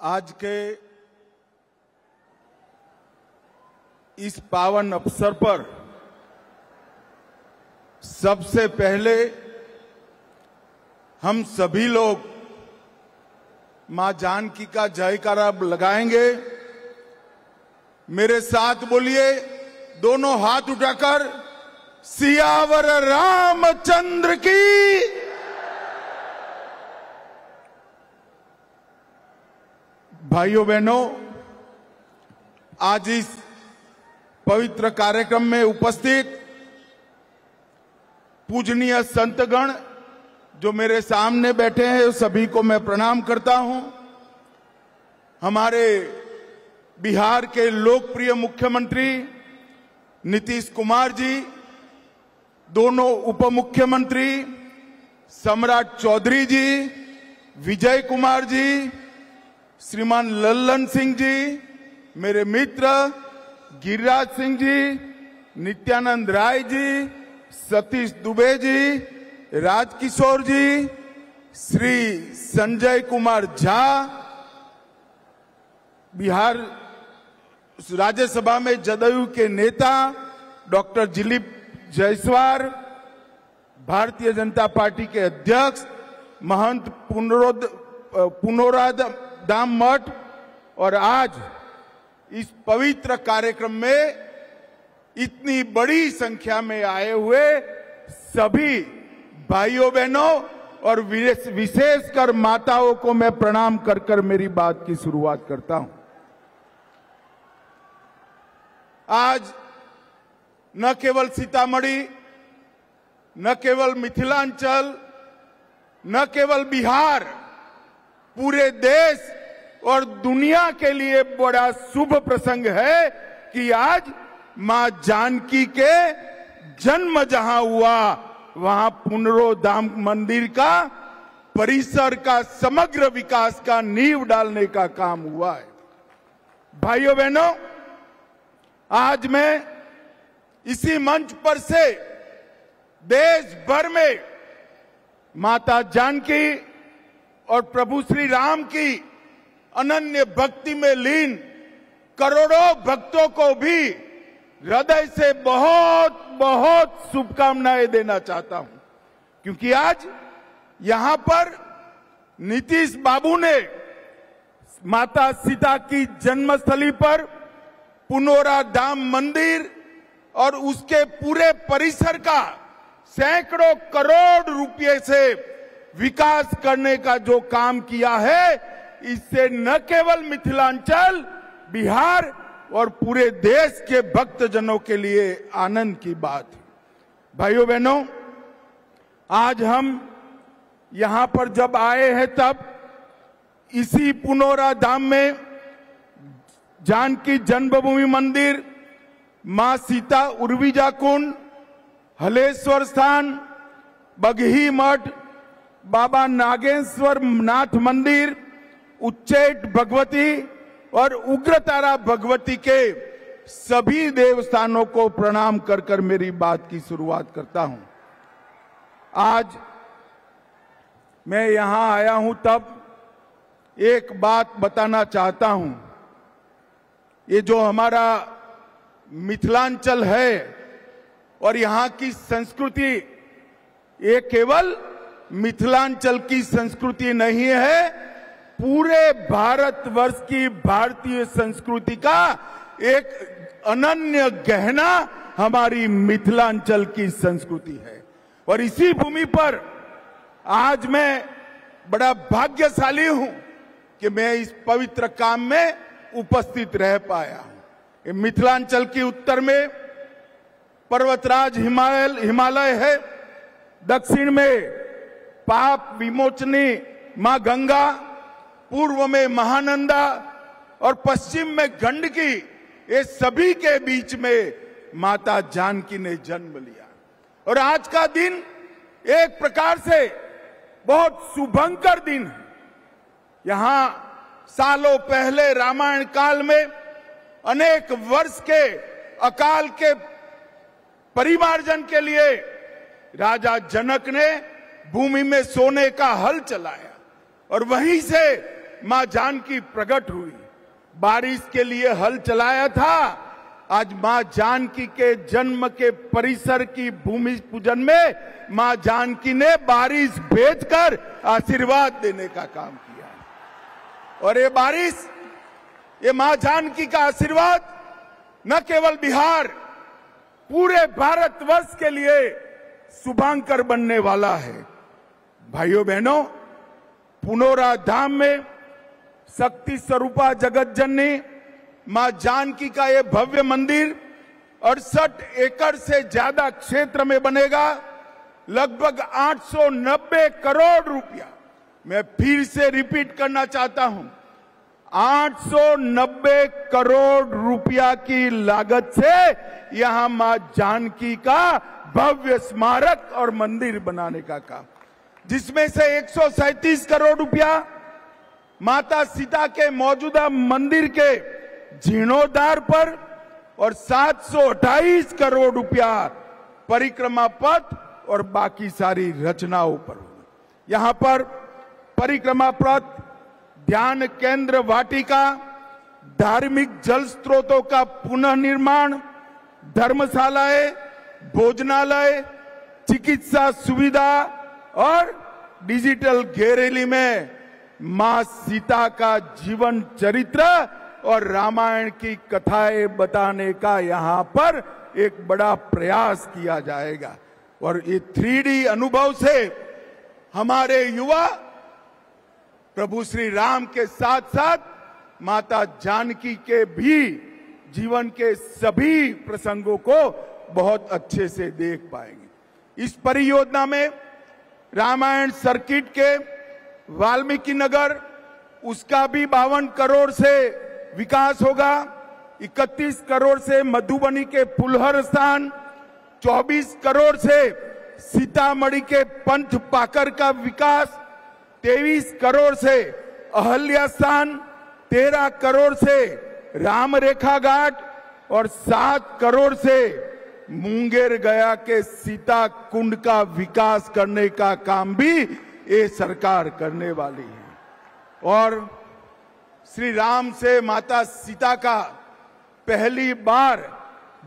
आज के इस पावन अवसर पर सबसे पहले हम सभी लोग मां जानकी का जयकारा लगाएंगे। मेरे साथ बोलिए, दोनों हाथ उठाकर, सियावर रामचंद्र की। भाइयों बहनों, आज इस पवित्र कार्यक्रम में उपस्थित पूजनीय संतगण जो मेरे सामने बैठे हैं, सभी को मैं प्रणाम करता हूं। हमारे बिहार के लोकप्रिय मुख्यमंत्री नीतीश कुमार जी, दोनों उप मुख्यमंत्री सम्राट चौधरी जी, विजय कुमार जी, श्रीमान लल्लन सिंह जी, मेरे मित्र गिरिराज सिंह जी, नित्यानंद राय जी, सतीश दुबे जी, राजकिशोर जी, श्री संजय कुमार झा, बिहार राज्यसभा में जदयू के नेता डॉक्टर दिलीप जायसवाल, भारतीय जनता पार्टी के अध्यक्ष महंत पुनोराधाम मठ, और आज इस पवित्र कार्यक्रम में इतनी बड़ी संख्या में आए हुए सभी भाइयों बहनों और विशेषकर माताओं को मैं प्रणाम कर कर मेरी बात की शुरुआत करता हूं। आज न केवल सीतामढ़ी, न केवल मिथिलांचल, न केवल बिहार, पूरे देश और दुनिया के लिए बड़ा शुभ प्रसंग है कि आज मां जानकी के जन्म जहां हुआ, वहां पुनरोधाम मंदिर का परिसर का समग्र विकास का नींव डालने का काम हुआ है। भाइयों बहनों, आज मैं इसी मंच पर से देश भर में माता जानकी और प्रभु श्री राम की अनन्य भक्ति में लीन करोड़ों भक्तों को भी हृदय से बहुत बहुत शुभकामनाएं देना चाहता हूं, क्योंकि आज यहां पर नीतीश बाबू ने माता सीता की जन्मस्थली पर पुनोराधाम मंदिर और उसके पूरे परिसर का सैकड़ों करोड़ रुपए से विकास करने का जो काम किया है, इससे न केवल मिथिलांचल, बिहार और पूरे देश के भक्तजनों के लिए आनंद की बात है। भाइयों बहनों, आज हम यहां पर जब आए हैं तब इसी पुनोराधाम में जानकी जन्मभूमि मंदिर, मां सीता उर्विजा कुंड, हलेश्वर स्थान, बगही मठ, बाबा नागेश्वर नाथ मंदिर, उच्चैठ भगवती और उग्रतारा भगवती के सभी देवस्थानों को प्रणाम कर कर मेरी बात की शुरुआत करता हूं। आज मैं यहां आया हूं तब एक बात बताना चाहता हूं। ये जो हमारा मिथिलांचल है और यहां की संस्कृति, ये केवल मिथिलांचल की संस्कृति नहीं है, पूरे भारतवर्ष की भारतीय संस्कृति का एक अनन्य गहना हमारी मिथिलांचल की संस्कृति है। और इसी भूमि पर आज मैं बड़ा भाग्यशाली हूं कि मैं इस पवित्र काम में उपस्थित रह पाया हूं। मिथिलांचल के उत्तर में पर्वतराज हिमालय है, दक्षिण में पाप विमोचनी मां गंगा, पूर्व में महानंदा और पश्चिम में गंडकी, ये सभी के बीच में माता जानकी ने जन्म लिया। और आज का दिन एक प्रकार से बहुत शुभंकर दिन है। यहां सालों पहले रामायण काल में अनेक वर्ष के अकाल के परिमार्जन के लिए राजा जनक ने भूमि में सोने का हल चलाया और वहीं से मां जानकी प्रकट हुई। बारिश के लिए हल चलाया था, आज मां जानकी के जन्म के परिसर की भूमि पूजन में मां जानकी ने बारिश भेजकर आशीर्वाद देने का काम किया। और ये बारिश, ये मां जानकी का आशीर्वाद न केवल बिहार, पूरे भारतवर्ष के लिए शुभांकर बनने वाला है। भाइयों बहनों, पुनौरा धाम में शक्ति स्वरूपा जगत जननी मां जानकी का ये भव्य मंदिर 68 एकड़ से ज्यादा क्षेत्र में बनेगा। लगभग 890 करोड़ रुपया, मैं फिर से रिपीट करना चाहता हूं, 890 करोड़ रुपया की लागत से यहां मां जानकी का भव्य स्मारक और मंदिर बनाने का काम, जिसमें से 137 करोड़ रुपया माता सीता के मौजूदा मंदिर के जीर्णोद्धार पर और 728 करोड़ रुपया परिक्रमा पथ और बाकी सारी रचनाओं पर। यहां पर परिक्रमा पथ, ध्यान केंद्र वाटिका, धार्मिक जल स्रोतों का पुनः निर्माण, धर्मशालाएं, भोजनालय, चिकित्सा सुविधा और डिजिटल गैलरी में मां सीता का जीवन चरित्र और रामायण की कथाएं बताने का यहां पर एक बड़ा प्रयास किया जाएगा। और ये 3D अनुभव से हमारे युवा प्रभु श्री राम के साथ साथ माता जानकी के भी जीवन के सभी प्रसंगों को बहुत अच्छे से देख पाएंगे। इस परियोजना में रामायण सर्किट के वाल्मीकि नगर, उसका भी 52 करोड़ से विकास होगा। 31 करोड़ से मधुबनी के फुलहर स्थान, 24 करोड़ से सीतामढ़ी के पंथ पाकर का विकास, 23 करोड़ से अहल्या स्थान, 13 करोड़ से राम रेखा घाट और 7 करोड़ से मुंगेर गया के सीता कुंड का विकास करने का काम भी ये सरकार करने वाली है। और श्री राम से माता सीता का पहली बार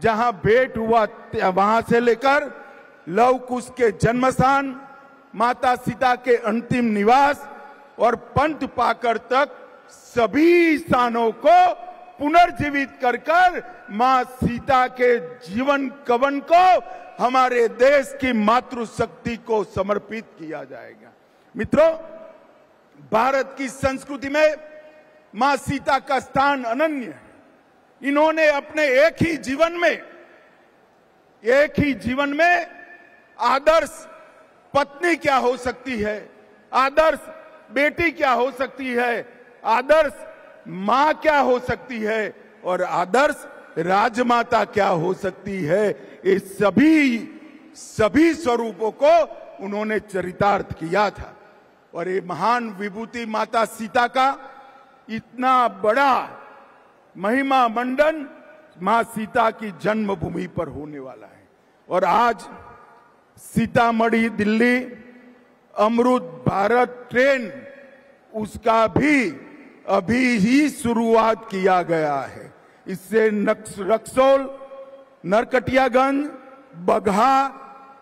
जहां भेंट हुआ, वहां से लेकर लव कुश के जन्म स्थान, माता सीता के अंतिम निवास और पंथ पाकर तक सभी स्थानों को पुनर्जीवित कर मां सीता के जीवन कवन को हमारे देश की मातृशक्ति को समर्पित किया जाएगा। मित्रों, भारत की संस्कृति में मां सीता का स्थान अनन्य है। इन्होंने अपने एक ही जीवन में आदर्श पत्नी क्या हो सकती है, आदर्श बेटी क्या हो सकती है, आदर्श मां क्या हो सकती है और आदर्श राजमाता क्या हो सकती है, ये सभी स्वरूपों को उन्होंने चरितार्थ किया था। और ये महान विभूति माता सीता का इतना बड़ा महिमा मंडन मां सीता की जन्मभूमि पर होने वाला है। और आज सीतामढ़ी दिल्ली अमृत भारत ट्रेन, उसका भी अभी ही शुरुआत किया गया है। इससे रक्सौल, नरकटियागंज, बगहा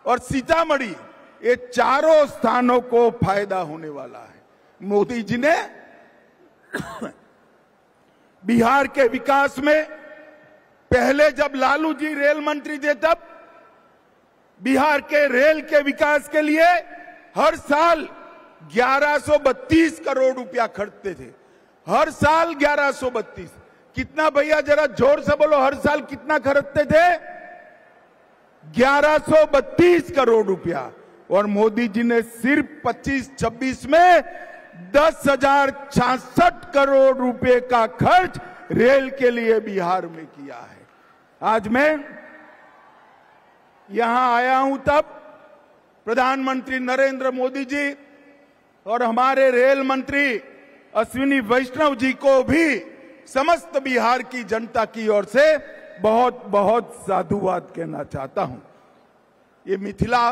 और सीतामढ़ी, ये चारों स्थानों को फायदा होने वाला है। मोदी जी ने बिहार के विकास में, पहले जब लालू जी रेल मंत्री थे तब बिहार के रेल के विकास के लिए हर साल 1132 करोड़ रुपया खर्चते थे। हर साल 1132। कितना भैया, जरा जोर से बोलो, हर साल कितना खर्चते थे? 1132 करोड़ रुपया। और मोदी जी ने सिर्फ 25-26 में 10,066 करोड़ रुपए का खर्च रेल के लिए बिहार में किया है। आज मैं यहां आया हूं तब प्रधानमंत्री नरेंद्र मोदी जी और हमारे रेल मंत्री अश्विनी वैष्णव जी को भी समस्त बिहार की जनता की ओर से बहुत बहुत साधुवाद कहना चाहता हूं। ये मिथिला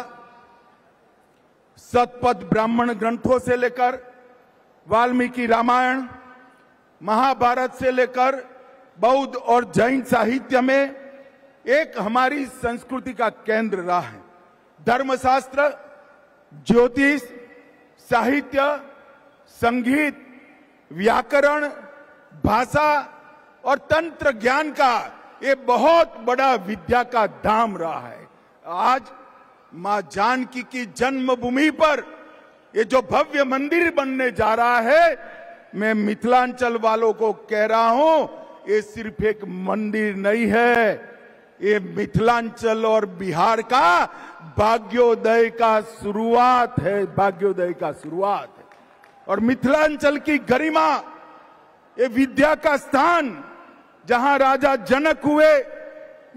शतपथ ब्राह्मण ग्रंथों से लेकर वाल्मीकि रामायण, महाभारत से लेकर बौद्ध और जैन साहित्य में एक हमारी संस्कृति का केंद्र रहा है। धर्मशास्त्र, ज्योतिष, साहित्य, संगीत, व्याकरण, भाषा और तंत्र ज्ञान का ये बहुत बड़ा विद्या का धाम रहा है। आज मां जानकी की जन्मभूमि पर ये जो भव्य मंदिर बनने जा रहा है, मैं मिथिलांचल वालों को कह रहा हूं, ये सिर्फ एक मंदिर नहीं है, ये मिथिलांचल और बिहार का भाग्योदय का शुरुआत है, भाग्योदय का शुरुआत है। और मिथिलांचल की गरिमा, ये विद्या का स्थान, जहां राजा जनक हुए,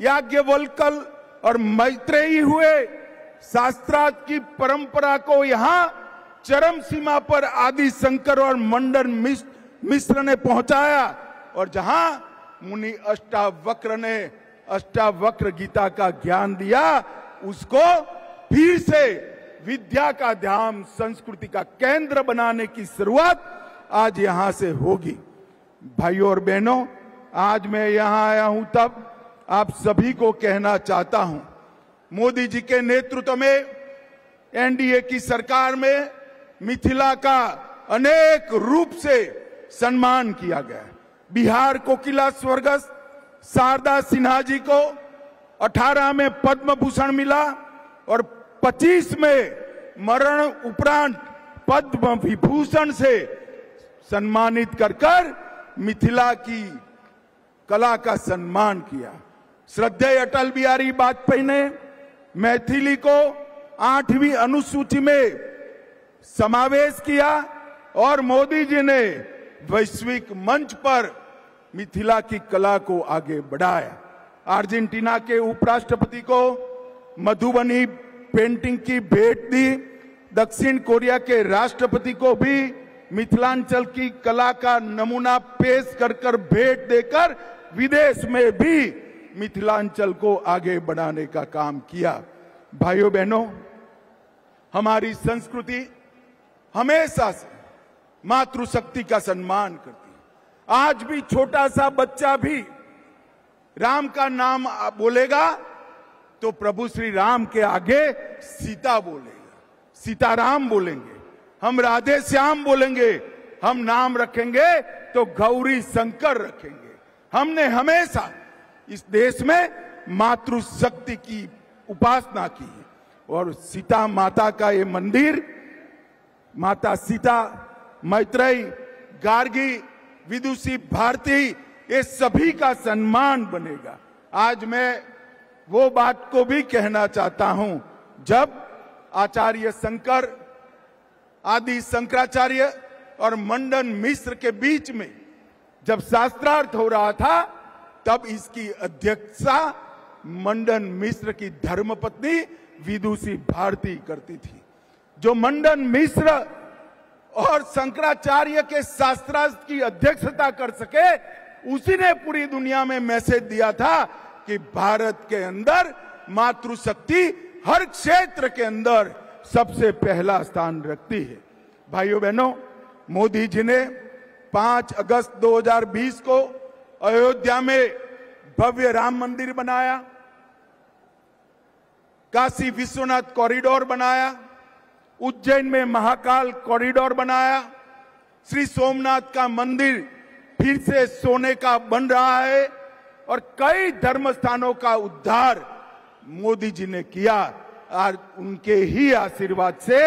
याज्ञवल्क्य और मैत्रेयी हुए, शास्त्रार्थ की परंपरा को यहां चरम सीमा पर आदि शंकर और मंडन मिश्र ने पहुंचाया, और जहां मुनि अष्टावक्र ने अष्टावक्र गीता का ज्ञान दिया, उसको फिर से विद्या का धाम, संस्कृति का केंद्र बनाने की शुरुआत आज यहां से होगी। भाइयों और बहनों, आज मैं यहां आया हूं तब आप सभी को कहना चाहता हूं, मोदी जी के नेतृत्व में एनडीए की सरकार में मिथिला का अनेक रूप से सम्मान किया गया। बिहार कोकिला स्वर्गस्थ शारदा सिन्हा जी को 18 में पद्म भूषण मिला और 25 में मरण उपरांत पद्म विभूषण से सम्मानित कर मिथिला की कला का सम्मान किया। श्रद्धेय अटल बिहारी वाजपेयी ने मैथिली को 8वीं अनुसूची में समावेश किया और मोदी जी ने वैश्विक मंच पर मिथिला की कला को आगे बढ़ाया। अर्जेंटीना के उपराष्ट्रपति को मधुबनी पेंटिंग की भेंट दी। दक्षिण कोरिया के राष्ट्रपति को भी मिथिलांचल की कला का नमूना पेश कर भेंट देकर विदेश में भी मिथिलांचल को आगे बढ़ाने का काम किया। भाइयों बहनों, हमारी संस्कृति हमेशा से मातृशक्ति का सम्मान करती है। आज भी छोटा सा बच्चा भी राम का नाम बोलेगा तो प्रभु श्री राम के आगे सीता बोलेगा, सीताराम बोलेंगे, हम राधे श्याम बोलेंगे, हम नाम रखेंगे तो गौरी शंकर रखेंगे। हमने हमेशा इस देश में मातृशक्ति की उपासना की है और सीता माता का ये मंदिर, माता सीता, मैत्रेयी, गार्गी, विदुषी, भारती, ये सभी का सम्मान बनेगा। आज मैं वो बात को भी कहना चाहता हूं, जब आचार्य शंकर, आदि शंकराचार्य और मंडन मिश्र के बीच में जब शास्त्रार्थ हो रहा था, तब इसकी अध्यक्षता मंडन मिश्र की धर्मपत्नी विदुषी भारती करती थी। जो मंडन मिश्र और शंकराचार्य के शास्त्रार्थ की अध्यक्षता कर सके, उसी ने पूरी दुनिया में मैसेज दिया था कि भारत के अंदर मातृशक्ति हर क्षेत्र के अंदर सबसे पहला स्थान रखती है। भाइयों बहनों, मोदी जी ने 5 अगस्त 2020 को अयोध्या में भव्य राम मंदिर बनाया, काशी विश्वनाथ कॉरिडोर बनाया, उज्जैन में महाकाल कॉरिडोर बनाया, श्री सोमनाथ का मंदिर फिर से सोने का बन रहा है और कई धर्म स्थानों का उद्धार मोदी जी ने किया। और उनके ही आशीर्वाद से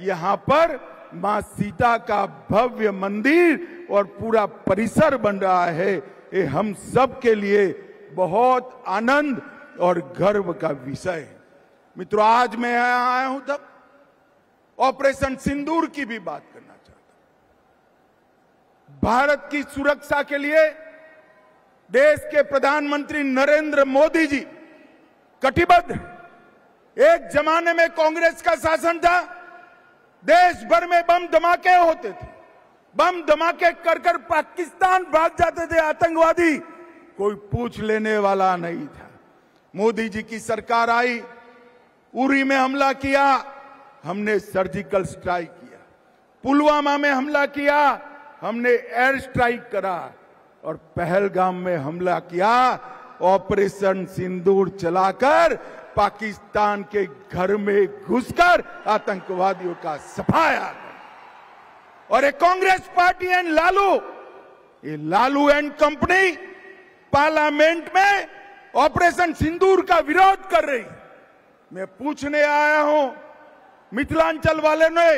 यहाँ पर मां सीता का भव्य मंदिर और पूरा परिसर बन रहा है। ये हम सब के लिए बहुत आनंद और गर्व का विषय है। मित्रों, आज मैं यहाँ आया हूं तब ऑपरेशन सिंदूर की भी बात करना चाहता हूं। भारत की सुरक्षा के लिए देश के प्रधानमंत्री नरेंद्र मोदी जी कटिबद्ध हैं। एक जमाने में कांग्रेस का शासन था, देश भर में बम धमाके होते थे, बम धमाके कर पाकिस्तान भाग जाते थे आतंकवादी, कोई पूछ लेने वाला नहीं था। मोदी जी की सरकार आई, उरी में हमला किया, हमने सर्जिकल स्ट्राइक किया पुलवामा में हमला किया, हमने एयर स्ट्राइक करा, और पहलगाम में हमला किया, ऑपरेशन सिंदूर चलाकर पाकिस्तान के घर में घुसकर आतंकवादियों का सफाया। और एक कांग्रेस पार्टी एंड लालू, ये लालू एंड कंपनी पार्लियामेंट में ऑपरेशन सिंदूर का विरोध कर रही। मैं पूछने आया हूं मिथिलांचल वाले ने,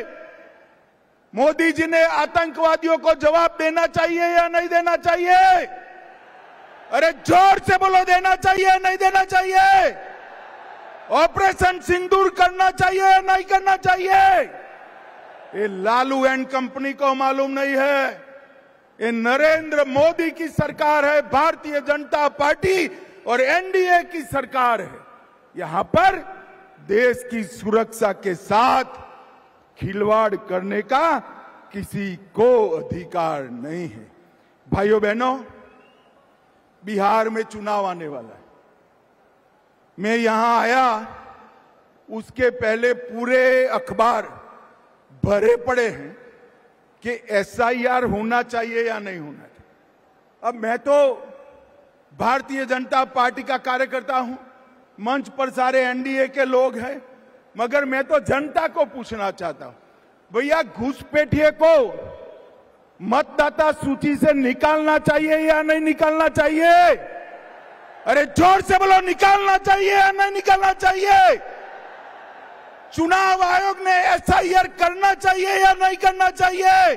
मोदी जी ने आतंकवादियों को जवाब देना चाहिए या नहीं देना चाहिए? अरे जोर से बोलो, देना चाहिए या नहीं देना चाहिए? ऑपरेशन सिंदूर करना चाहिए या नहीं करना चाहिए? ये लालू एंड कंपनी को मालूम नहीं है, ये नरेंद्र मोदी की सरकार है, भारतीय जनता पार्टी और एनडीए की सरकार है। यहां पर देश की सुरक्षा के साथ खिलवाड़ करने का किसी को अधिकार नहीं है। भाइयों बहनों, बिहार में चुनाव आने वाला है। मैं यहां आया, उसके पहले पूरे अखबार भरे पड़े हैं कि एसआईआर होना चाहिए या नहीं होना चाहिए। अब मैं तो भारतीय जनता पार्टी का कार्यकर्ता हूं, मंच पर सारे एनडीए के लोग हैं, मगर मैं तो जनता को पूछना चाहता हूं, भैया घुसपैठिए को मतदाता सूची से निकालना चाहिए या नहीं निकालना चाहिए? अरे जोर से बोलो, निकालना चाहिए या नहीं निकालना चाहिए? चुनाव आयोग ने एसआईआर करना चाहिए या नहीं करना चाहिए?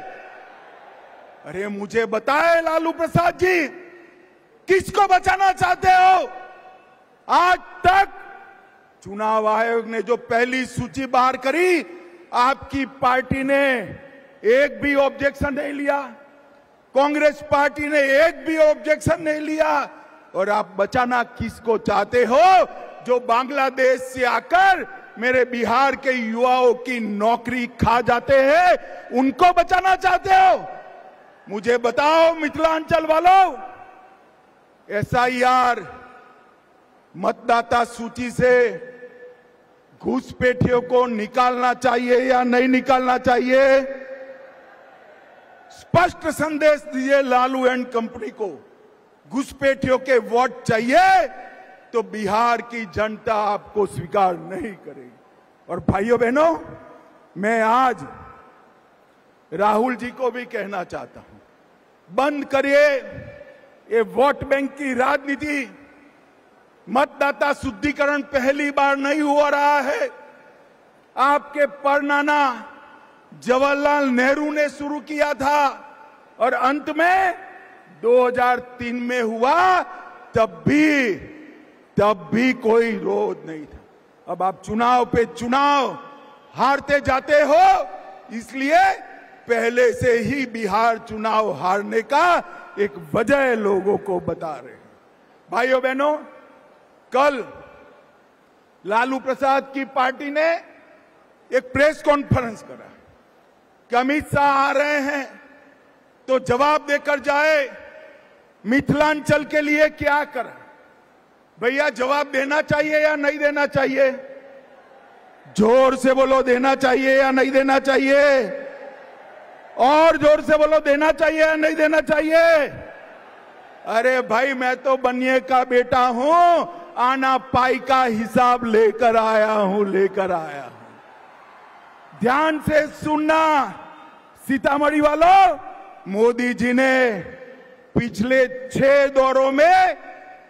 अरे मुझे बताए लालू प्रसाद जी, किसको बचाना चाहते हो? आज तक चुनाव आयोग ने जो पहली सूची बाहर करी, आपकी पार्टी ने एक भी ऑब्जेक्शन नहीं लिया, कांग्रेस पार्टी ने एक भी ऑब्जेक्शन नहीं लिया। और आप बचाना किसको चाहते हो? जो बांग्लादेश से आकर मेरे बिहार के युवाओं की नौकरी खा जाते हैं, उनको बचाना चाहते हो? मुझे बताओ मिथिलांचल वालों, एसआईआर मतदाता सूची से घुसपैठियों को निकालना चाहिए या नहीं निकालना चाहिए? स्पष्ट संदेश दीजिए लालू एंड कंपनी को। घुसपैठियों के वोट चाहिए तो बिहार की जनता आपको स्वीकार नहीं करेगी। और भाइयों बहनों, मैं आज राहुल जी को भी कहना चाहता हूं, बंद करिए ये वोट बैंक की राजनीति। मतदाता शुद्धिकरण पहली बार नहीं हो रहा है, आपके परनाना जवाहरलाल नेहरू ने शुरू किया था और अंत में 2003 में हुआ, तब भी कोई विरोध नहीं था। अब आप चुनाव पे चुनाव हारते जाते हो, इसलिए पहले से ही बिहार चुनाव हारने का एक वजह लोगों को बता रहे हैं। भाइयों बहनों, कल लालू प्रसाद की पार्टी ने एक प्रेस कॉन्फ्रेंस करा कि अमित शाह आ रहे हैं तो जवाब देकर जाए, मिथिलांचल के लिए क्या करा। भैया जवाब देना चाहिए या नहीं देना चाहिए? जोर से बोलो, देना चाहिए या नहीं देना चाहिए? और जोर से बोलो, देना चाहिए या नहीं देना चाहिए? अरे भाई, मैं तो बनिए का बेटा हूं, आना पाई का हिसाब लेकर आया हूं। ध्यान से सुनना सीतामढ़ी वालों, मोदी जी ने पिछले 6 दौरों में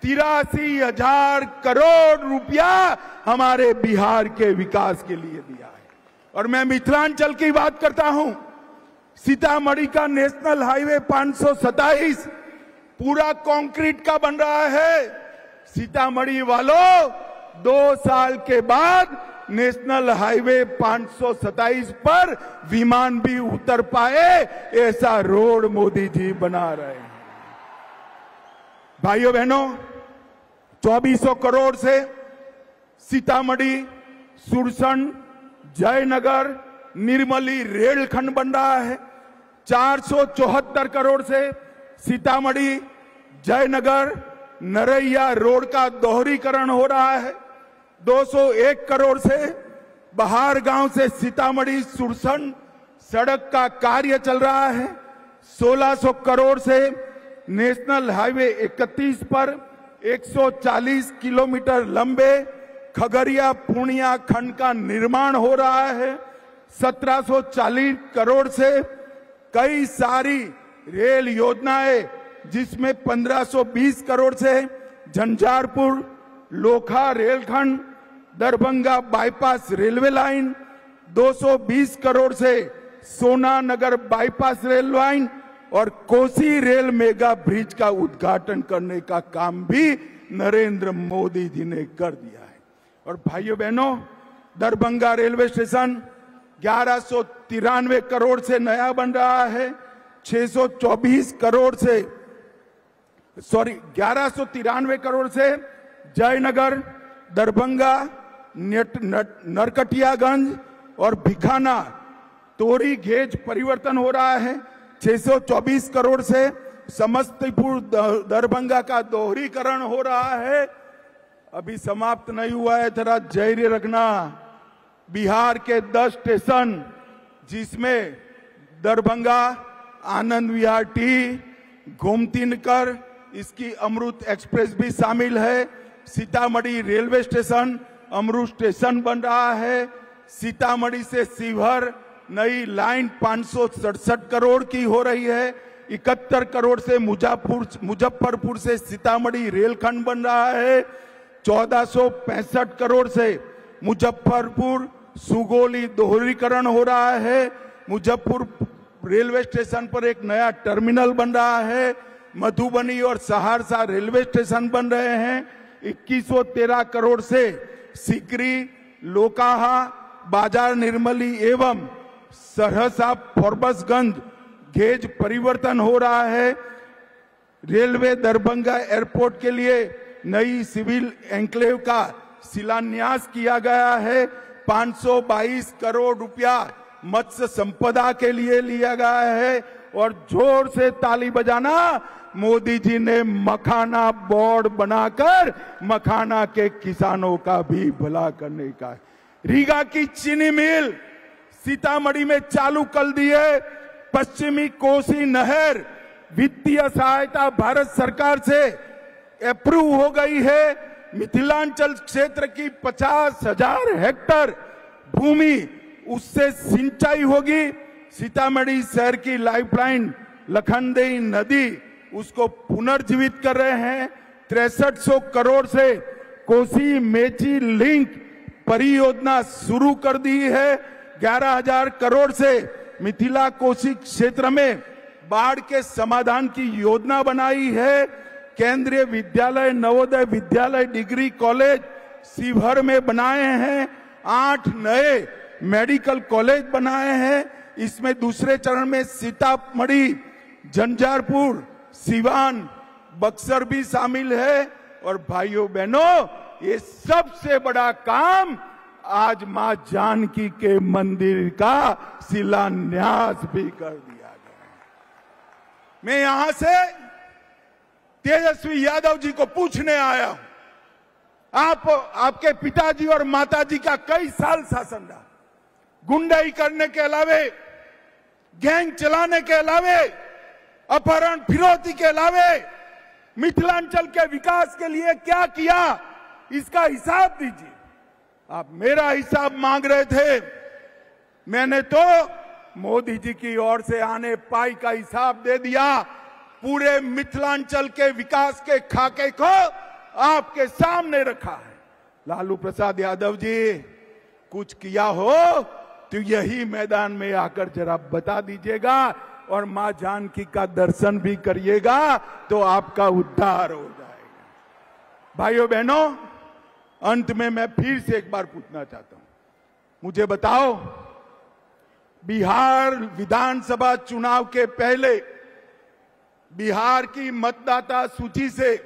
83,000 करोड़ रुपया हमारे बिहार के विकास के लिए दिया है। और मैं मिथिलांचल की बात करता हूं, सीतामढ़ी का नेशनल हाईवे 527 पूरा कंक्रीट का बन रहा है। सीतामढ़ी वालों, 2 साल के बाद नेशनल हाईवे 527 पर विमान भी उतर पाए, ऐसा रोड मोदी जी बना रहे हैं। भाइयों बहनों, 2400 करोड़ से सीतामढ़ी, सुरसंड, जयनगर, निर्मली रेलखंड बन रहा है। 474 करोड़ से सीतामढ़ी, जयनगर, नरैया रोड का दोहरीकरण हो रहा है। 201 करोड़ से बहार गांव से सीतामढ़ी, सुरसंड, सड़क का कार्य चल रहा है। 1600 करोड़ से नेशनल हाईवे 31 पर 140 किलोमीटर लंबे खगड़िया पूर्णिया खंड का निर्माण हो रहा है। 1740 करोड़ से कई सारी रेल योजनाएं, जिसमें 1520 करोड़ से झंझारपुर लोखा रेलखंड, Darbhanga bypass railway line, 220 crore से सोना नगर बाईपास रेल लाइन और कोसी रेल मेगा ब्रिज का उद्घाटन करने का काम भी नरेंद्र मोदी जी ने कर दिया है। और भाइयों बहनों, दरभंगा रेलवे स्टेशन 1193 करोड़ से नया बन रहा है। 1193 करोड़ से जयनगर, दरभंगा, नरकटियागंज और भिखाना तोरी गेज परिवर्तन हो रहा है। 624 करोड़ से समस्तीपुर दरभंगा का दोहरीकरण हो रहा है। अभी समाप्त नहीं हुआ है, जरा धैर्य रखना। बिहार के 10 स्टेशन, जिसमें दरभंगा आनंद विहार टी, गोमती नगर, इसकी अमृत एक्सप्रेस भी शामिल है। सीतामढ़ी रेलवे स्टेशन अमृत स्टेशन बन रहा है। सीतामढ़ी से शिवहर नई लाइन 567 करोड़ की हो रही है। 71 करोड़ से मुजफ्फरपुर से सीतामढ़ी रेलखंड बन रहा है। 1465 करोड़ से मुजफ्फरपुर सुगौली दोहरीकरण हो रहा है। मुजफ्फरपुर रेलवे स्टेशन पर एक नया टर्मिनल बन रहा है। मधुबनी और सहरसा रेलवे स्टेशन बन रहे हैं। 2113 करोड़ से सिकरी, लोकाहा, बाजार निर्मली एवं सहरसा फॉरबसगंज गेज परिवर्तन हो रहा है। रेलवे दरभंगा एयरपोर्ट के लिए नई सिविल एन्क्लेव का शिलान्यास किया गया है। 522 करोड़ रुपया मत्स्य संपदा के लिए लिया गया है। और जोर से ताली बजाना, मोदी जी ने मखाना बोर्ड बनाकर मखाना के किसानों का भी भला करने का। रीगा की चीनी मिल सीतामढ़ी में चालू कर दी है। पश्चिमी कोसी नहर वित्तीय सहायता भारत सरकार से अप्रूव हो गई है। मिथिलांचल क्षेत्र की 50,000 हेक्टेयर भूमि उससे सिंचाई होगी। सीतामढ़ी शहर की लाइफलाइन लखनदेई नदी, उसको पुनर्जीवित कर रहे हैं। 6300 करोड़ से कोसी मेची लिंक परियोजना शुरू कर दी है। 11,000 करोड़ से मिथिला कोसी क्षेत्र में बाढ़ के समाधान की योजना बनाई है। केंद्रीय विद्यालय, नवोदय विद्यालय, डिग्री कॉलेज शिवहर में बनाए हैं। 8 नए मेडिकल कॉलेज बनाए हैं। इसमें दूसरे चरण में सीतामढ़ी, झंझारपुर, सिवान, बक्सर भी शामिल है। और भाइयों बहनों, ये सबसे बड़ा काम आज मां जानकी के मंदिर का शिलान्यास भी कर दिया गया। मैं यहां से तेजस्वी यादव जी को पूछने आया हूं। आपके पिताजी और माताजी का कई साल शासन रहा। गुंडाई करने के अलावे, गैंग चलाने के अलावे, अपहरण फिरौती के अलावे मिथिलांचल के विकास के लिए क्या किया, इसका हिसाब दीजिए। आप मेरा हिसाब मांग रहे थे, मैंने तो मोदी जी की ओर से आने पाई का हिसाब दे दिया। पूरे मिथिलांचल के विकास के खाके को आपके सामने रखा है। लालू प्रसाद यादव जी, कुछ किया हो तो यही मैदान में आकर जरा बता दीजिएगा और मां जानकी का दर्शन भी करिएगा, तो आपका उद्धार हो जाएगा। भाइयों बहनों, अंत में मैं फिर से एक बार पूछना चाहता हूं, मुझे बताओ, बिहार विधानसभा चुनाव के पहले बिहार की मतदाता सूची से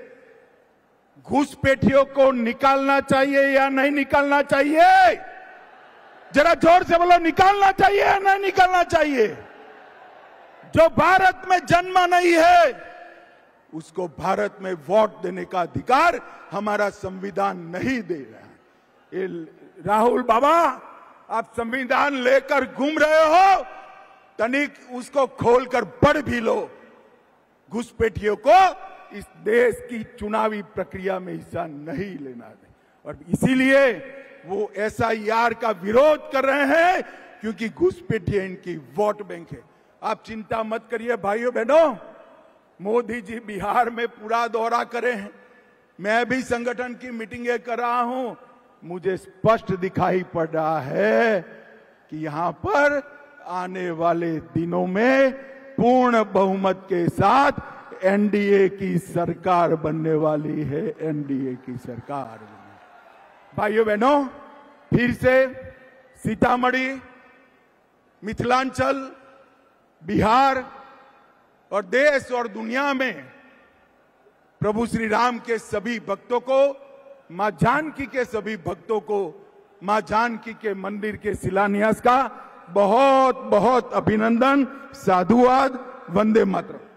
घुसपैठियों को निकालना चाहिए या नहीं निकालना चाहिए? जरा जोर से बोलो, निकालना चाहिए या नहीं निकालना चाहिए? जो भारत में जन्मा नहीं है उसको भारत में वोट देने का अधिकार हमारा संविधान नहीं दे रहा है। राहुल बाबा, आप संविधान लेकर घूम रहे हो, तनिक उसको खोलकर पढ़ भी लो। घुसपैठियों को इस देश की चुनावी प्रक्रिया में हिस्सा नहीं लेना है और इसीलिए वो SIR का विरोध कर रहे हैं, क्योंकि घुसपैठिए इनकी वोट बैंक है। आप चिंता मत करिए भाइयों बहनों, मोदी जी बिहार में पूरा दौरा करे हैं, मैं भी संगठन की मीटिंगें कर रहा हूं, मुझे स्पष्ट दिखाई पड़ रहा है कि यहां पर आने वाले दिनों में पूर्ण बहुमत के साथ NDA की सरकार बनने वाली है। NDA की सरकार भाइयों बहनों, फिर से सीतामढ़ी, मिथिलांचल, बिहार और देश और दुनिया में प्रभु श्री राम के सभी भक्तों को, मां जानकी के सभी भक्तों को मां जानकी के मंदिर के शिलान्यास का बहुत बहुत अभिनंदन, साधुवाद, वंदे मातरम।